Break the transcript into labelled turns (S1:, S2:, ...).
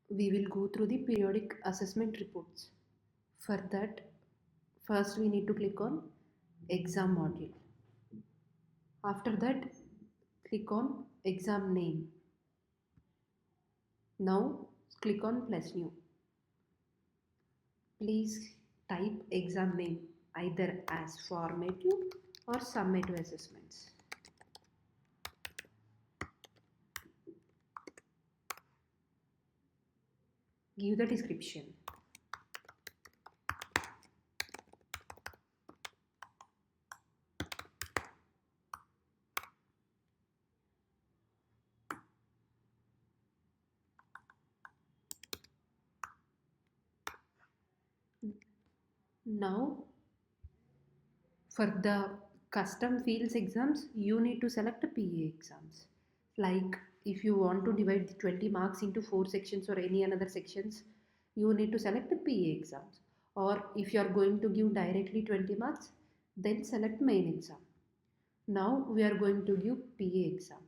S1: we will go through the periodic assessment reports. For that, first we need to click on exam module. After that, click on exam name. Now click on plus new. Please type exam name either as formative or summative assessments. Give the description. Now for the custom fields exams, you need to select the PA exams. Like if you want to divide the 20 marks into 4 sections or any another sections, you need to select the PA exams. Or if you are going to give directly 20 marks, then select main exam. Now we are going to give PA exam.